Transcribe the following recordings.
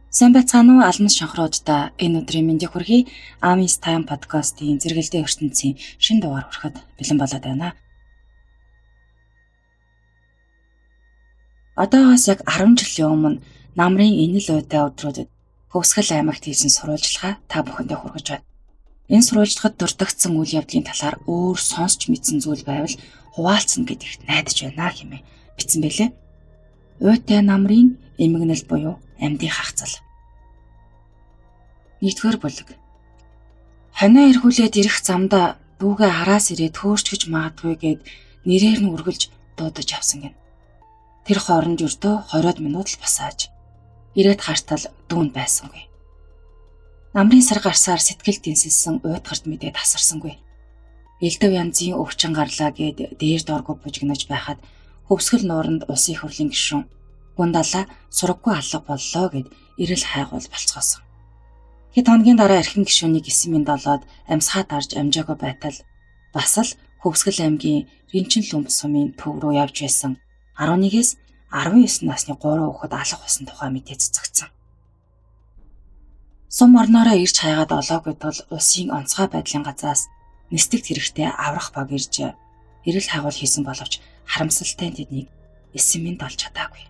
Сайн байцгаана уу алмас шанхроожда энэ өдрийн мэндийг хүргэе. Amis Time podcast-ийн зэрэгэлдээ ертөнцийн шинэ дугаар хүрэхэд бэлэн болоод байна. Одоогоос яг 10 жилийн өмнө намрын энэ л уйтай өдрүүдэд Хөвсгөл аймагт хийсэн сурвалжлагаа та бүхэндээ хүргэж байна. Энэ сурвалжлагад дурддагдсан үйл явдлын талаар өөр сонсч мэдсэн зүйл байвал хуваалцна гэдэгт найдаж байна хэмээн бичсэн байлээ. Уйтай намрын эмгэнэл буюу амьдын хагцал. 1-р бүлэг. Хонио эргүүлээд ирэх замдаа дүүгээ хараас ирээд хөөрч гэж магадгүй гэд нэрээр нь үргэлж дуудаж авсан гин. Тэр хооронд өртөө 20 минут л басааж ирээд хартал дүүн байсангүй. Намрын сар гарсаар сэтгэл тэнцэлсэн уйтгарт мэдээ тасарсангүй. Элдв янзын өвчин гарлаа гэд дээр доргоо бужигнаж байхад Хөвсгөл нууранд усын хөрлийн гишүүн Гундалаа сураггүй алга боллоо гэд ирэл хайгуул болцгоосон. Хэд хоногийн дараа эрхэм гишүүнийг 9 долоод амьсгаа дарж амжаагүй байтал бас л Хөвсгөл аймгийн Ринчин Лүмб сумын төв рүү явж байсан 11-ээс 19 насны 3 хүүхэд алга болсон тухай мэдээ цэцэгдсэн. Сум орноороо ирж хайгаад олоогүй тул улсын онцгой байдлын газраас нисдэгт хэрэгтэй аврах баг ирж ирэл хайгуул хийсэн боловч харамсалтай тэднийг 9 олж чадаагүй.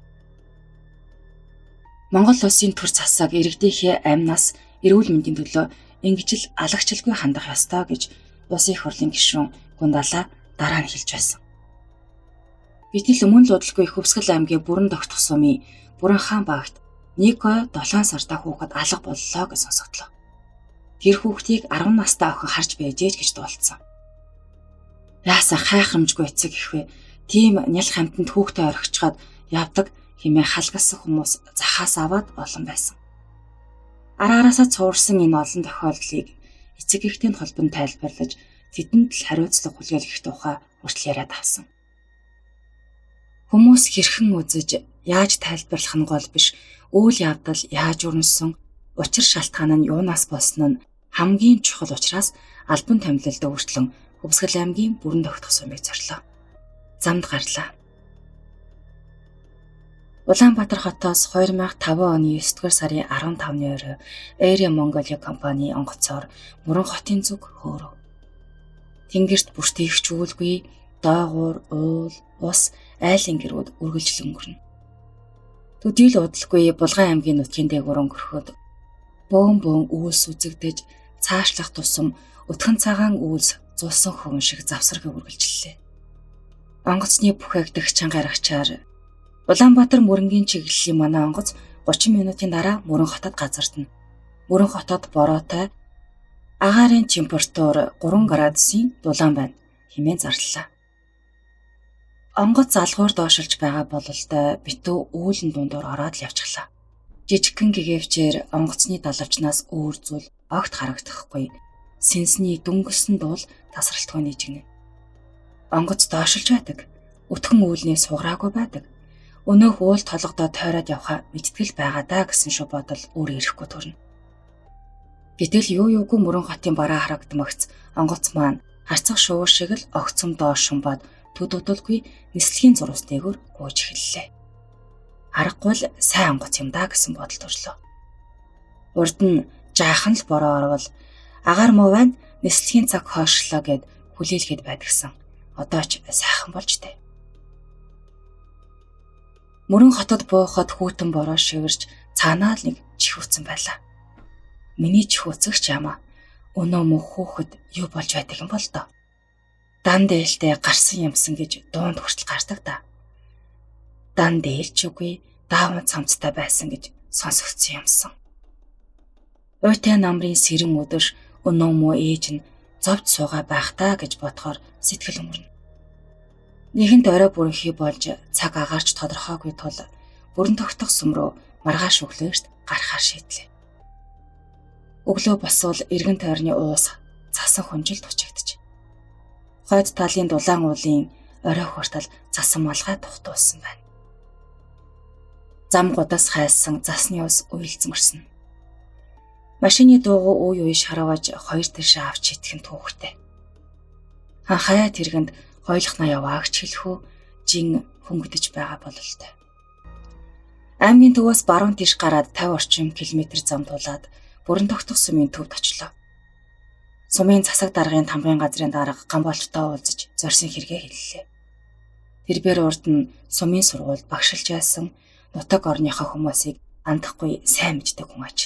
Монгол улсын төр засаг иргэдийнхээ амнаас эрүүл мэндийн төлөө ингэж л алагчлалгүй хандах ёстой гэж улсын хурлын гишүүн Гундалаа дараа нь хэлж байсан. Гэтэл өмнө л удалгүй Хөвсгөл аймгийн Бүрэн Тогтох сумын Бүрэн хаан багт 1 7 сартай хүүхэд алга боллоо гэж сонсогдлоо. Тэр хүүхдийг 10 настай охин харж байжээ гэж дуулцсан. Яасаа хайхрамжгүй эцэг ихвэ тийм нялх хамтанд хүүхдээ орхичгаад явдаг хэмээн халгасан хүмүүс захаас аваад олон байсан. Араараасаа цуурсан энэ олон тохиолдлыг эцэг эхтийн холбонд тайлбарлаж тэдэнд л хариуцлага хүлээх тухай хүртэл яриад авсан. Хүмүүс хэрхэн үзэж яаж тайлбарлах нь гол биш, үйл явдал яаж өрнөсөн, учир шалтгаан нь юунаас болсон нь хамгийн чухал учраас албан томилолд өөрчлөн Хөвсгөл аймгийн Бүрэн Тогтох сумыг зорлоо. Замд гарлаа. Улаанбаатар хотоос 2005 оны 9-р сарын 15-ны орой Air Mongolia компани онгоцоор Мөрөн хотын зүг хөөрөв. Тэнгэрт бүртэйгч үүлгүй, доогуур, уул, ус, айлын гэрүүд үргэлжлэн өнгөрнө. Төдийл удалгүй Булган аймгийн нутгийн дээгүүр өнгөрөхөд бөөн үйлс үзэгдэж цаашлах тусам өтгөн цагаан үйлс зулсан хүн шиг завсаргыг үргэлжлэлээ. Онгоцны бүхээгдэх чанга аргачаар Улаанбаатар мөрөнгийн чиглэлийн манай онгоц 30 минутын дараа Мөрөн хотод газардна. Мөрөн хотод бороотой агаарын температур 3 градусын дулаан байна хэмээн зарлалаа. Онгоц залгуур доошилж байгаа бололтой битүү үүлэн дундуур ороод л явчихлаа. Жижигхэн гэгэвчээр онгоцны далавчнаас өөр зүйл огт харагдахгүй. Сэнсний дүнгөсөн дуул тасралтгүй нийжгэнэ. Онгоц доошилж байдаг. Өтгөн үүлний сугараагүй байдаг. Өнөөх уул толгодоо тойроод явхаа мэдтгэл байгаа даа гэсэн шүү бодол өөр ирэхгүй төрнө. Гэтэл юугүй Мөрөн хотын бараа харагдмагц онгоц маань харцах шуур шиг л огцом доош шумбаад төдөлгүй нислэгийн зурус дээгүүр гүйж эхэллээ. Аргагүй л сайн онгоц юм даа гэсэн бодол төрлөө. Урд нь жаахан л бороо орвол агаар муу байна нислэгийн цаг хойшлоо гэд хүлээлгээд байдгсан. Одоо ч сайхан болж тээ. Мөрөн хотод буухад хүүтэн бороо шивэрч цаанаа л нэг чихүүцэн байлаа. Миний чихүүцэгч яамаа өнөө мөх хүүхэд юу болж байдаг юм бол доо. Дан дээлтэй гарсан юмсан гэж дуунд хүртэл гардаг да. Дан дээлч үгүй даавн цамцтай байсан гэж сонсогдсон юмсан. Уйтай намрын сэрэн өдөр өнөө мөө ээж нь зовд суугаа байх таа гэж бодохоор сэтгэл өнгөрнө. Нэгэнт орой бүрхий болж цаг агаарч тодорхойгүй тул Бүрэн Тогтох сум руу маргааш өглөөрт гарахаар шийдлээ. Өглөө босвол эргэн тойрны уус цасан хүнжилт учигдчих. Хойд талын дулаан уулын орой хүртэл цасан малгай тухтуулсан байна. Зам гудас хайсан засны ус уйлзмэрсэн. Машины дуугүй үй шараваж хоёр тишээ авч итгэн түүхтэй. Хаяа тэргэнд хойлохноо яваагч хэлэхүү жин хөнгөдөж байгаа бололтой. Аймгийн төвөөс баруун тийш гараад 50 орчим километр зам тулаад бүрэн тогтох сумын төвд очлоо. Сумын засаг даргын тамгын газрын дарга Гамболчтой уулзаж зорьсон хэрэгээ хэллээ. Тэрбээр урд нь сумын сургуульд багшилж байсан нутаг орныхоо хүмүүсийг андахгүй сайн мэддэг хүн аж.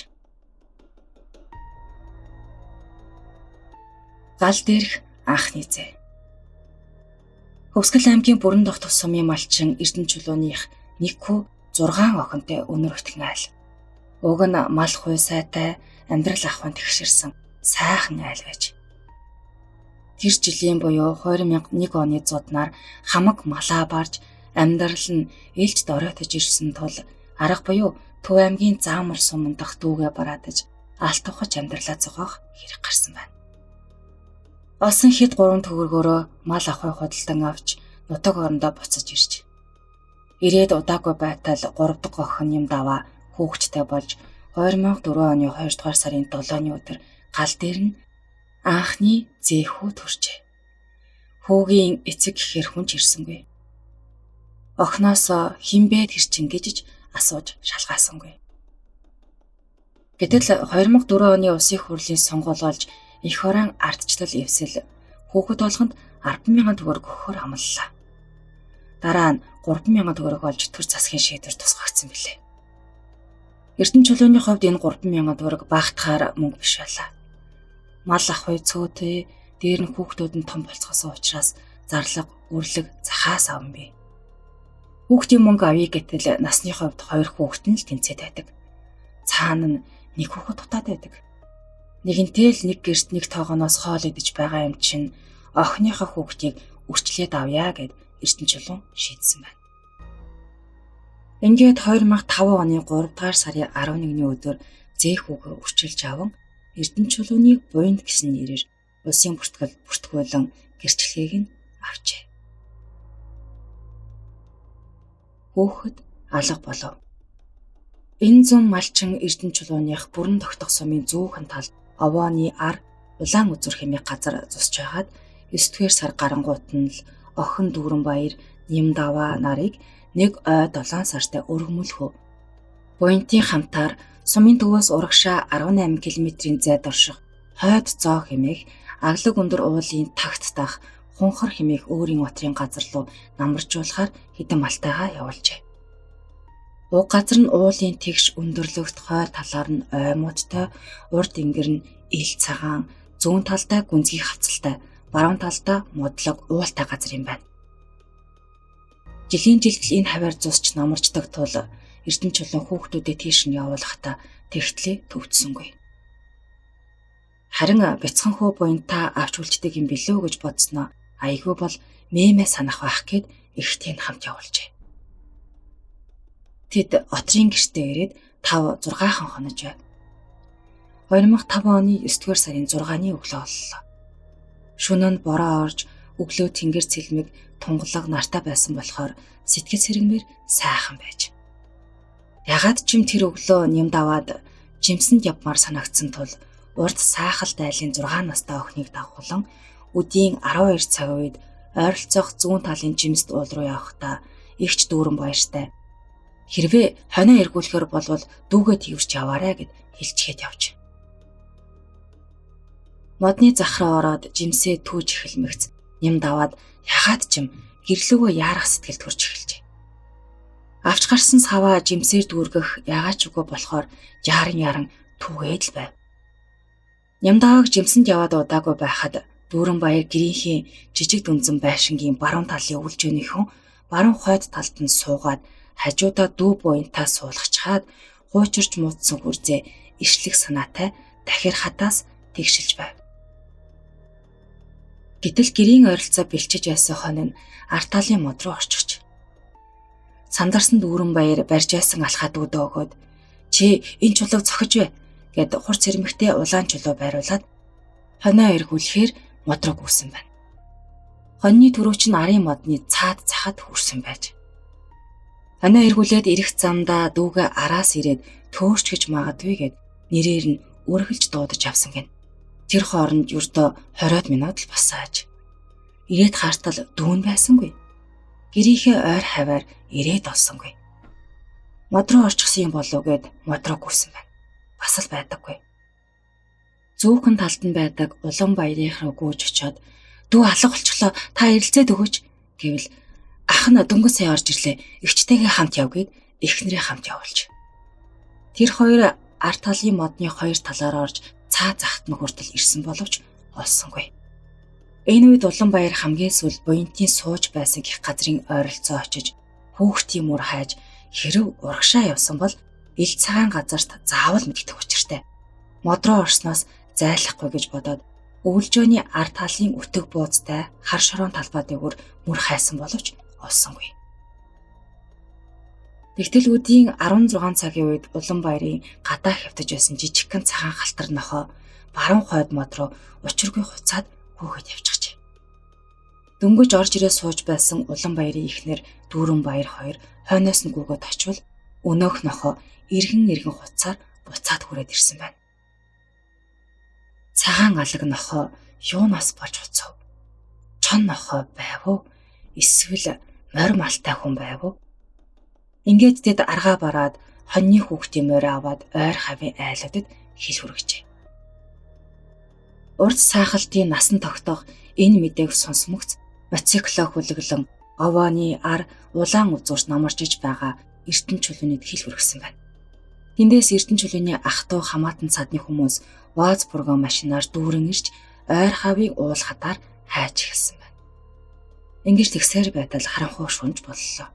Гал дээрх анхны зэ. Хөвсгөл аймгийн бүрэн тогтох сумын малчин Эрдэнэ чулууных нэг хүү 6 охинтой өнөр өтгөн айл. Уг нь мал хуй сайтай амьдрал ахуйн тэгшэрсэн сайхан айл байж. Тэр жилийн буюу 2001 оны зууднаар хамаг малаа барж амьдрал нь ээлж доройтож ирсэн тул арга буюу Төв аймгийн Заамар суман дахь дүүгээ бараадаж алт тухаж амьдралаа зогоох хэрэг гарсан байна. Олсон хэд 3 төгрөгөөрөө мал ахуй худалдан авч нутаг орондоо буцаж ирж. Ирээд удаагүй байтал 3 дахь охин юм даваа хүүхэдтэй болж 2004 оны 2 дугаар сарын 7-ны өдөр гал дээр нь анхны зэхүү төржээ. Хүүгийн эцэг гэхээр хүн ч ирсэнгүй. Охноос хинбэ тэр чин гэж асууж шалгаасангүй. Гэтэл 2004 оны улсын хурлын сонгуул болж их хорон ардчлал эвсэл хүүхэд болгонд 10,000 төгрөг өгөхөөр амлалаа. Дараа нь 3,000 төгрөг олж төр засгийн шийдвэр тусгагдсан билээ. Эрдэнэ чулууны хувьд энэ 3,000 төгрөг багтахаар мөнгө биш байлаа. Мал ахуй цөөтэй дээр нь хүүхдүүд нь том болцгосон учраас зарлага, үрлэг, захаас аван бий. Хүүхдийн мөнгө авъя гэтэл насны хувьд 2 хүүхэд нь л тэнцээд байдаг. Цаана нь нэг хүүхэд дутаад байдаг. Нэгэнтэй л нэг гэрт нэг тоогоноос хоол идэж байгаа юм чинь охиныхоо хүүхдийг үрчлээд авъя гэд Эрдэнэ чулуун шийдсэн байна. Ингээд 2005 оны 3 дугаар сарын 11-ний өдөр зэхүүг үрчилж аван Эрдэнэ чулууны буйнд гэсэн нэрээр улсын бүртгүүлэн гэрчлэгийг нь авчээ. Хүүхэд алга болов. Энэ зам малчин Эрдэнэ чулууных бүрэн тогтох сумын зүүхэн талд овооны ар улаан үзүр хэмээх газар зусж байгаад 9-р сар гарангуут нь л охин дүүрэн баяр Нямдаваа нарыг нэг ой 7 сартай өргөмөлхөө. Буянтын хамтаар сумын төвөөс урагшаа 18 км-ийн зайд орших хойд зоо хэмээх аглаг өндөр уулын тагт дах хунхар хэмээх өөрийн отрын газар руу намаржуулахаар хэдэн малтайгаа явуулжээ. Уг газар нь уулын тэгш өндөрлөгт хойд талаар нь оймуудтай, урд ингэр нь ил цагаан, зүүн талдаа гүнзгий хавцалтай, баруун талдаа мудлаг уултай газар юм байна. Жилийн жилдэл энэ хаваар зусч намарчдаг тул Эрдэнэ чулуун хүүхдүүдэд тийш нь явуулахдаа тэгтлээ төвдсөнгүй. Харин бяцхан хөө буянтаа авч үлддэг юм билүү гэж бодсноо айгүй бол мэмэ санах байх гээд ихтэй хамт явуулжээ. Тэд отрын гэртээ ирээд 5-6хан хонож байв. 2005 оны 9-р сарын 6-ны өглөө боллоо. Шөнө нь бороо орж өглөө тэнгэр цэлмэг тунгалаг нартай байсан болохоор сэтгэл сэргэмээр сайхан байж. Ягаад ч юм тэр өглөө Нямдаваад жимсэнд явмаар санагдсан тул урд сайхал дайлын 6 настай охиныг дагуулan өдийн 12 цаг үед ойролцоох зүүн талын жимсд уул руу явахдаа ихч дүүрэн баяртай. Хэрвээ хонио эргүүлэхэр болвол дүүгээ тэрвэрч яваарэ гэд хэлчихэд явж. Модны захраа ороод жимсээ түүж эхэлмэгц Нямдаваад ягаад ч юм гэрлүүгөө яарах сэтгэл төрж эхэлжээ. Авч гарсан саваа жимсээр дүүргэх ягаад ч үгүй болохоор яран түүгээд л байв. Нямдавааг жимсэнд яваад удаагүй байхад дүүрэн баяр гэрийнхээ жижиг дүнзэн байшингийн баруун талын өвлжөөнийхөн баруун хойд талд нь суугаад хажуудаа дүү буянтаа суулгачаад хуучирч муудсан хүрзээ ишлэх санаатай дахир хатаас тэгшилж байв. Гэтэл гэрийн ойролцоо бэлчиж байсан хонь нь арт талын мод руу орчихж. Сандарсан дүүрэн баяр барьж байсан алхаа дүүдөө өгөөд "Чи энэ чулууг цохиж бай" гэд хурц хэрмэгтэй улаан чулуу байруулад хонио эргүүлэхээр мод руу гүйсэн байна. Хоньны төрөвч нь арын модны цаад цахад хүрсэн байж. Хонио эргүүлээд ирэх замдаа дүүгээ араас ирээд төөрч гэж магадгүй гэд нэрээр нь үргэлж дуудаж авсан гэн. Тэр хооронд ердөө 20 минут л босааж. Ирээд хартал дүүн байсангүй. Гэрийнхээ ойр хаваар ирээд олсонгүй. Модроо орчихсан юм болов гэд модроо гүйсэн байна. Бас л байдаггүй. Зүүхэн талд нь байдаг улан баярын руу гүйж очиод "Дүү алга болчихлоо, та ирэлцээд өгөөч" гэвэл ах нь дөнгөж сая орж ирлээ. Эгчтэйгээ хамт яв гэд эхнэрээ хамт явуулж. Тэр хоёр арт талын модны хоёр талаараа орж цаа захт нь хүртэл ирсэн боловч олсонгүй. Энэ үед Уланбаяр хамгийн сүүл буянтын сууж байсан гих газрын ойролцоо очиж хүүхдийн мөр хайж хэрв урагшаа явсан бол ил цагаан газарт заавал мэддэг учиртай. Модроо орсноос зайлахгүй гэж бодоод өвөлжөөний арт талын өтөг бууцтай хар шороон талбай дээгүүр мөр хайсан боловч олсонгүй. Тэгтэлгүүдийн 16 цагийн үед Уланбаярын гадаа хявтаж байсан жижигхэн цагаан халтар нохоо баруун хойд мод руу учиргүй хуцаад хүүхэд явчихжээ. Дөнгөж орж ирээ сууж байсан Уланбаярын эхнэр Дүүрэн Баяр хоёр хойноос нь гүгөөд очвол өнөөх нохоо эргэн хуцаар буцаад хүрээд ирсэн байна. Цагаан алаг нохоо юунаас болж хуцав? Чон нохоо байв уу? Эсвэл морь малтай хүн байв уу? Ингээд тэд аргаа бараад хоньны хүүхдийн морь аваад ойр хавийн айлуудад хил хүргэжээ. Урд сайхалтын насан тогтоох энэ мэдээг сонсмогц мотоциклоо хүлэглэн овооны ар улаан үзүүрт намарчиж байгаа Эрдэнэ чулуунид хил хүргэсэн байна. Тэндээс Эрдэнэ чулууны ах トゥ хамаатан цадны хүмүүс ваз бурган машинаар дүүрэн ирж ойр хавийн уул хатаар хайж эхэлсэн байна. Ингэж тэгсээр байтал харанхуй шунж боллоо.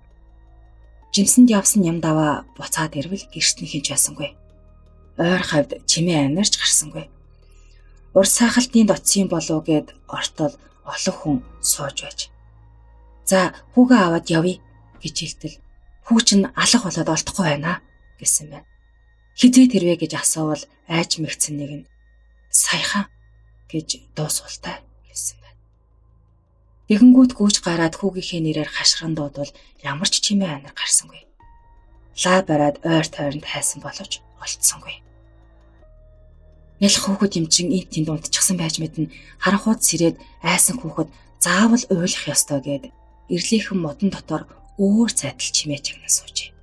Жимсэнд явсан юм даваа буцаад ирвэл гэрт нь хинч байсангүй. Ойр хавьд чимээ амьдарч гарсангүй. Урд сайхалтын дотсын болов гэд ортол олон хүн сууж байж. "За хүүгээ аваад явъя" гэж хэлтэл "Хүү чинь алга болоод олдохгүй байна" гэсэн байна. "Хизээ тэрвэ" гэж асуувал айж мэгцэн нэг нь "Саяхан" гэж дуусуултай хэлсэн байна. Тэгэнгүүт гүйж гараад хүүгийнхээ нэрээр хашгиран дуудвал ямар ч чимээ анир гарсангүй. Лаа бараад ойр тойронд хайсан боловч олдсонгүй. Нялх хүүхэд юмчин энд тэнд унтчихсан байж мэднэ. Харанхууд сэрээд айсан хүүхэд заавал уйлах ёстой гэд ирлийнхэн модон дотор өөр цайтал чимээ чигнэн суужээ.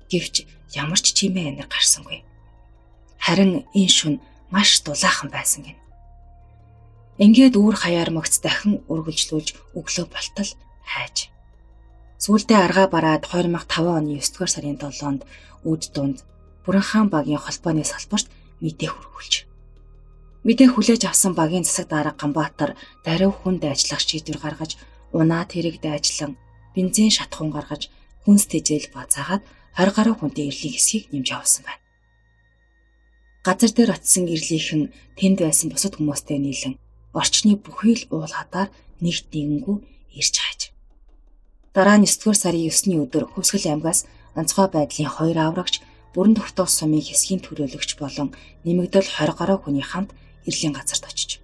Гэвч ямар ч чимээ анир гарсангүй. Харин энэ шөнө маш дулаахан байсан гин. Ингээд үүр хаяар могц дахин үргэлжлүүлж өглөө болтол хайж. Сүүлдээ аргаа бараад 2005 оны 9-р сарын 7-нд үд дунд Бүрэнхаан багийн холбооны салбарт мэдээ хүргүүлж. Мэдээ хүлээж авсан багийн засаг дарга Ганбаатар даруй хүнд ажиллах шийдвэр гаргаж, унаад хэрэг дайжлан, бензин шатхуун гаргаж, хүнс тэжээл базаагаад 20 гаруй хүнтэй эрлийн хэсгийг нэмж авсан байна. Газар дээр очисон эрлийнхэн тэнд байсан бусад хүмүүстэй нийлэн орчны бүхий л уул хатаар нэгт нэгэнгүй ирж хайж. Дараа нь 9-р сарын 9-ний өдөр Хөвсгөл аймгаас онцгой байдлын 2 аврагч, бүрэн тогтоох сумын хэсгийн төлөөлөгч болон нэмэгдэл 20 гаруй хүний хамт эрлийн газарт очиж.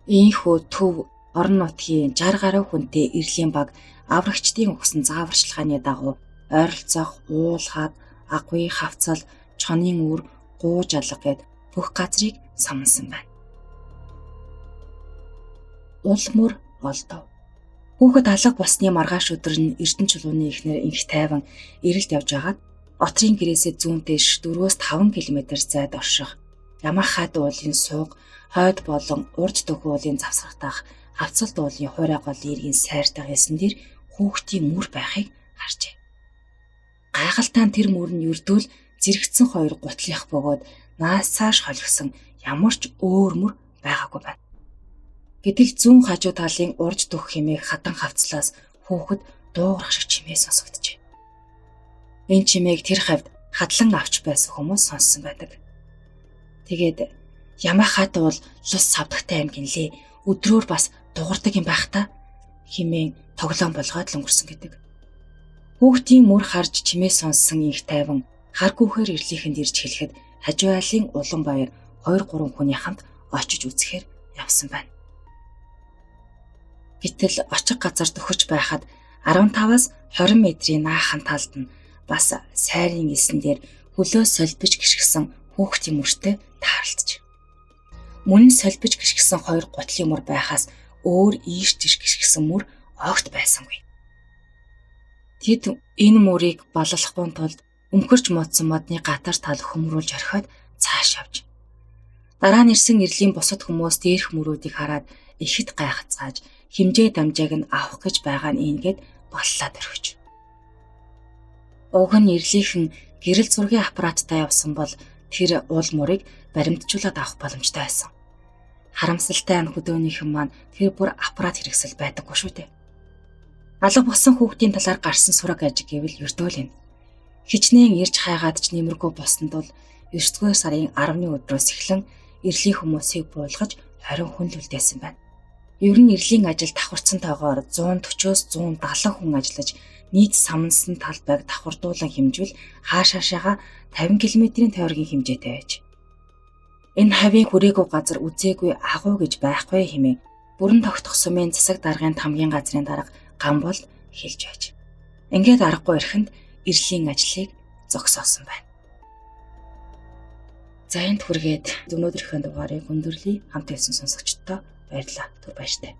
Ийхүү төв орон нутгийн 60 гаруй хүнтэй эрлийн баг аврагчдын өгсөн зааварчилгааны дагуу ойролцоох уулхаад, агуй, хавцал, чонын үр, гууж алга гэд бүх газрыг самнасан байна. Улмөр олдов. Хүүхэд алга болсны маргааш өдөр нь Эрдэнэ чулууны эхнэр инх тайван эрэлд явж агаад отрын гэрээсээ зүүн дэш 4-5 км зайд орших Ямахад уулын сууг, хойд болон урд дөхөө уулын завсгартах хавцалт уулын хуурай голын иргэн сайртай хэлсэн дэр хүүхдийн мөр байхыг харжээ. Гайхалтай тэр мөр нь юрдүүл зэрэгцэн хоёр гутлынх бөгөөд наасааш холгсон ямар ч өөр мөр байгаагүй байна. Гэтэл зүүн хажуу талын урд дөх хэмээх хатан хавцлаас хүүхэд дуугарах шиг чимээ сонсогджээ. Энэ чимээг тэр хавьд хадлан авч байсан хүмүүс сонссон байдаг. Тэгээд Ямахад бол лус савдагтай аймгийн лээ, өдрөөр бас дуурдаг юм байх та хэмээн тоглоом болгоод л өнгөрсөн гэдэг. Хүүхдийн мөр харж чимээ сонссон инх тайван харгүйхээр ирлийнхэнд ирж хэлэхэд хажуу айлын Уланбаяр 2-3 хүний хамт очиж үзэхээр явсан байна. Гэтэл очих газар төхөж байхад 15-аас 20 метрийн наахан талд нь бас сайрын элсэн дээр хөлөө солбиж гიშгсэн хүүхдийн мөртэй таарлаж. Мөн солбиж гიშгсэн 2 гутлын мөр байхаас өөр ийш тийш гიშгсэн мөр огт байсангүй. Тэд энэ мөрийг баллахгүй тулд өмхөрч модсон модны гатар тал хөмрүүлж орхиод цааш явж. Дараа нь ирсэн ирлийн бусад хүмүүс дээрх мөрүүдийг хараад ихэд гайхацгааж хэмжээ дамжааг нь авах гэж байгаа нь ийгээд боллоод өргөж. Уг нь ирлийнхэн гэрэл зургийн аппараттай явсан бол тэр уул мөрийг баримтжуулаад авах боломжтой байсан. Харамсалтай нь хөдөөнийхэн маань тэр бүр аппарат хэрэгсэл байдаггүй шүү дээ. Алга болсон хүүхдийн талаар гарсан сураг ажиг гэвэл ердөөл юм. Хичнээн ирж хайгаад ч нэмэргүй босон тул 9-р сарын 10-ны өдрөөс эхлэн ирлийн хүмүүсийг буулгаж 20 хүн л үлдээсэн байна. Ер нь ирлийн ажил давхарцсан тоогоор 140-оос 170 хүн ажиллаж нийт самнсан талбайг давхардуулан хэмжвэл хаашаашаага 50 км-ийн тойргийн хэмжээтэй байж. Энэ хавийн хүрээгүй газар үзээгүй агуу гэж байхгүй хэмээн бүрэн тогтох сумын засаг даргын хамгийн газрын дарга Гамбол хэлж байж. Ингээд аргагүй ирэхэнд ирлийн ажлыг зогсоосон байна. За энд хүргээд өнөөдрийнхөө дугаарыг өндөрлөе. Хамт байсан сонсогчдоо баярлалаа. Түр баяртай.